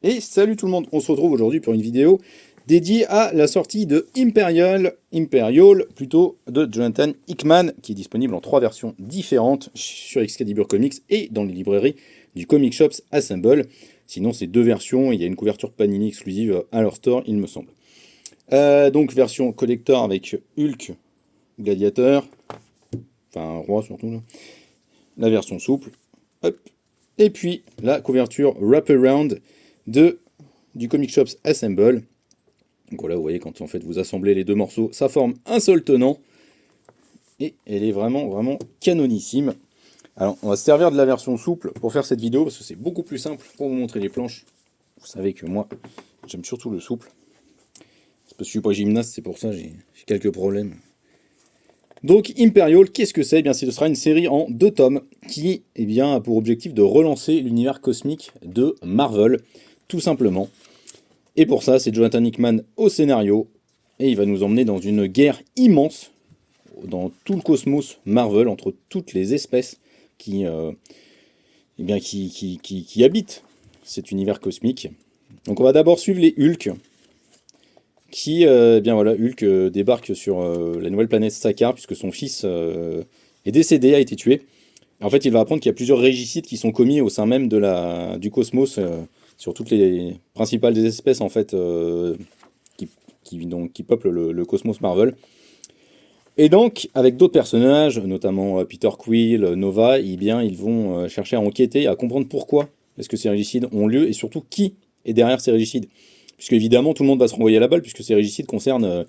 Et salut tout le monde, on se retrouve aujourd'hui pour une vidéo dédiée à la sortie de Imperial plutôt, de Jonathan Hickman, qui est disponible en 3 versions différentes sur Excalibur Comics et dans les librairies du Comic Shops Assemble. Sinon, c'est 2 versions, il y a une couverture Panini exclusive à leur store, il me semble. Donc, version collector avec Hulk, Gladiateur, enfin Roi surtout, là. La version souple, hop. Et puis la couverture Wraparound du Comic Shops Assemble. Donc voilà, vous voyez, quand en fait vous assemblez les 2 morceaux, ça forme un seul tenant. Et elle est vraiment, vraiment canonissime. Alors, on va se servir de la version souple pour faire cette vidéo, parce que c'est beaucoup plus simple pour vous montrer les planches. Vous savez que moi, j'aime surtout le souple. C'est parce que je suis pas gymnaste, c'est pour ça j'ai quelques problèmes. Donc Imperial, qu'est-ce que c'est? Eh bien, ce sera une série en 2 tomes qui a pour objectif de relancer l'univers cosmique de Marvel, tout simplement. Et pour ça, c'est Jonathan Hickman au scénario, et il va nous emmener dans une guerre immense dans tout le cosmos Marvel, entre toutes les espèces qui habitent cet univers cosmique. Donc on va d'abord suivre les Hulk, Hulk débarque sur la nouvelle planète Sakaar, puisque son fils est décédé, a été tué. En fait, il va apprendre qu'il y a plusieurs régicides qui sont commis au sein même du cosmos, sur toutes les principales des espèces en fait, qui peuplent le cosmos Marvel. Et donc, avec d'autres personnages, notamment Peter Quill, Nova, ils vont chercher à enquêter, à comprendre pourquoi est-ce que ces régicides ont lieu, et surtout qui est derrière ces régicides. Puisque évidemment, tout le monde va se renvoyer à la balle, puisque ces régicides concernent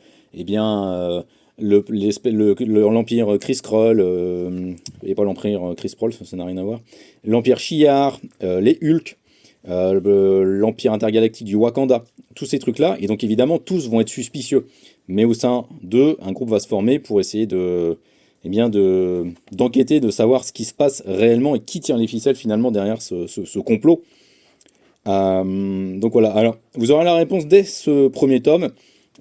l'Empire Chris Skrull, et pas l'Empire Chris Proll, ça n'a rien à voir, l'Empire Shi'ar, les Hulk, l'Empire intergalactique du Wakanda, tous ces trucs-là, et donc évidemment, tous vont être suspicieux. Mais au sein d'eux, un groupe va se former pour essayer d'enquêter, de savoir ce qui se passe réellement et qui tire les ficelles finalement derrière ce complot. Donc voilà, alors vous aurez la réponse dès ce premier tome.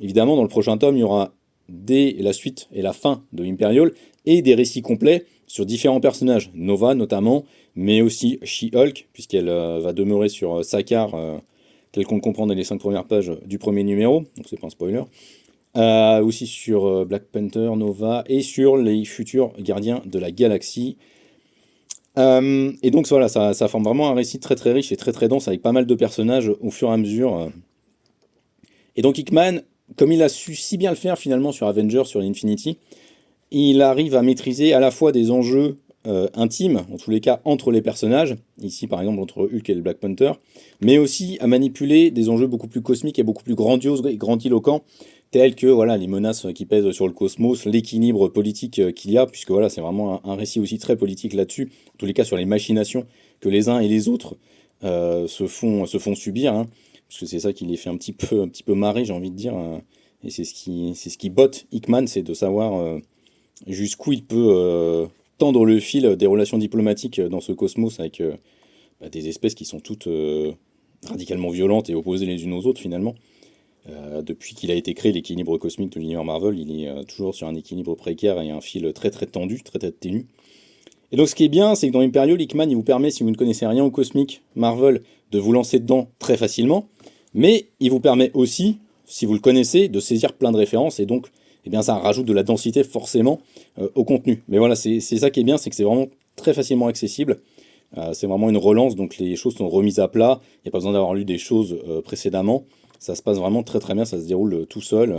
Évidemment, dans le prochain tome, il y aura dès la suite et la fin de Imperial et des récits complets sur différents personnages, Nova notamment, mais aussi She-Hulk, puisqu'elle va demeurer sur Sakaar, tel qu'on le comprend dans les 5 premières pages du premier numéro, donc c'est pas un spoiler. Aussi sur Black Panther, Nova, et sur les futurs gardiens de la galaxie. Et donc voilà, ça forme vraiment un récit très très riche et très très dense, avec pas mal de personnages au fur et à mesure. Et donc Hickman, comme il a su si bien le faire finalement sur Avengers, sur Infinity, il arrive à maîtriser à la fois des enjeux intimes, en tous les cas entre les personnages, ici par exemple entre Hulk et le Black Panther, mais aussi à manipuler des enjeux beaucoup plus cosmiques et beaucoup plus grandioses et grandiloquents, tels que voilà, les menaces qui pèsent sur le cosmos, l'équilibre politique qu'il y a, puisque voilà, c'est vraiment un récit aussi très politique là-dessus, en tous les cas sur les machinations que les uns et les autres se font subir, hein, parce que c'est ça qui les fait un petit peu marrer, j'ai envie de dire, et c'est ce qui botte Hickman, c'est de savoir jusqu'où il peut tendre le fil des relations diplomatiques dans ce cosmos avec des espèces qui sont toutes radicalement violentes et opposées les unes aux autres finalement. Depuis qu'il a été créé, l'équilibre cosmique de l'univers Marvel, il est toujours sur un équilibre précaire et un fil très très tendu, très très ténu. Et donc ce qui est bien, c'est que dans Imperial, Hickman, il vous permet, si vous ne connaissez rien au cosmique Marvel, de vous lancer dedans très facilement, mais il vous permet aussi, si vous le connaissez, de saisir plein de références, et donc ça rajoute de la densité forcément au contenu. Mais voilà, c'est ça qui est bien, c'est que c'est vraiment très facilement accessible. C'est vraiment une relance, donc les choses sont remises à plat, il n'y a pas besoin d'avoir lu des choses précédemment. Ça se passe vraiment très très bien, ça se déroule tout seul.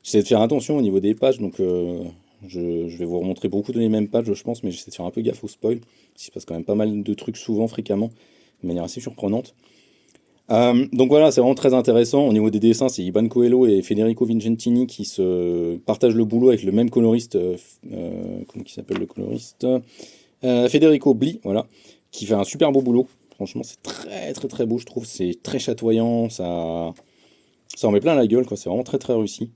J'essaie de faire attention au niveau des pages, donc je vais vous remontrer beaucoup de les mêmes pages, je pense, mais j'essaie de faire un peu gaffe au spoil. Il se passe quand même pas mal de trucs souvent, fréquemment, de manière assez surprenante. Donc voilà, c'est vraiment très intéressant. Au niveau des dessins, c'est Iban Coelho et Federico Vincentini qui se partagent le boulot avec le même coloriste. Comment il s'appelle le coloriste? Federico Bli, voilà, qui fait un super beau boulot. Franchement, c'est très très très beau, je trouve. C'est très chatoyant, ça en met plein la gueule, quoi. C'est vraiment très très réussi.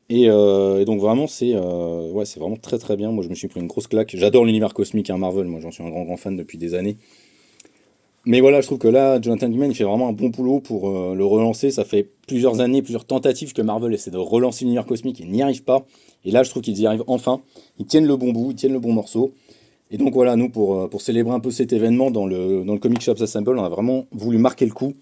Et donc vraiment, c'est vraiment très très bien. Moi, je me suis pris une grosse claque. J'adore l'univers cosmique, hein, Marvel. Moi, j'en suis un grand grand fan depuis des années. Mais voilà, je trouve que là, Jonathan Hickman, il fait vraiment un bon boulot pour le relancer. Ça fait plusieurs années, plusieurs tentatives que Marvel essaie de relancer l'univers cosmique et n'y arrive pas. Et là, je trouve qu'ils y arrivent enfin. Ils tiennent le bon bout, ils tiennent le bon morceau. Et donc voilà, nous, pour célébrer un peu cet événement dans le Comic Shops Assemble, on a vraiment voulu marquer le coup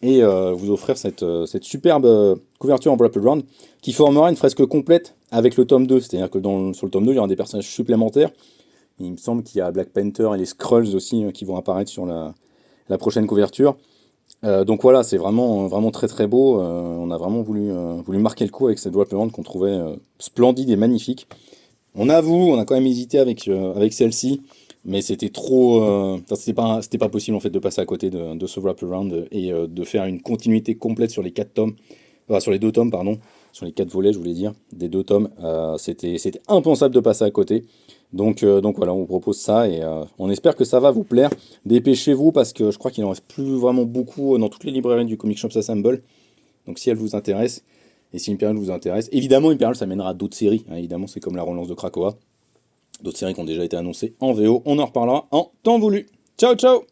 et vous offrir cette superbe couverture en Wrapped Around qui formera une fresque complète avec le tome 2. C'est-à-dire que sur le tome 2, il y aura des personnages supplémentaires. Il me semble qu'il y a Black Panther et les Skrulls aussi qui vont apparaître sur la prochaine couverture. Donc voilà, c'est vraiment très très beau. On a vraiment voulu marquer le coup avec cette Wrapped Around qu'on trouvait splendide et magnifique. On avoue, on a quand même hésité avec celle-ci, mais c'était trop. Enfin, c'était pas possible en fait de passer à côté de ce wraparound et de faire une continuité complète sur les 4 tomes, enfin, sur les 2 tomes, pardon, sur les 4 volets, je voulais dire, des 2 tomes. C'était impensable de passer à côté. Donc voilà, on vous propose ça et on espère que ça va vous plaire. Dépêchez-vous parce que je crois qu'il en reste plus vraiment beaucoup dans toutes les librairies du Comic Shop Assemble. Donc si elle vous intéresse, et si Imperial vous intéresse, évidemment Imperial ça mènera à d'autres séries, hein, évidemment c'est comme la relance de Krakoa, d'autres séries qui ont déjà été annoncées en VO, on en reparlera en temps voulu. Ciao ciao.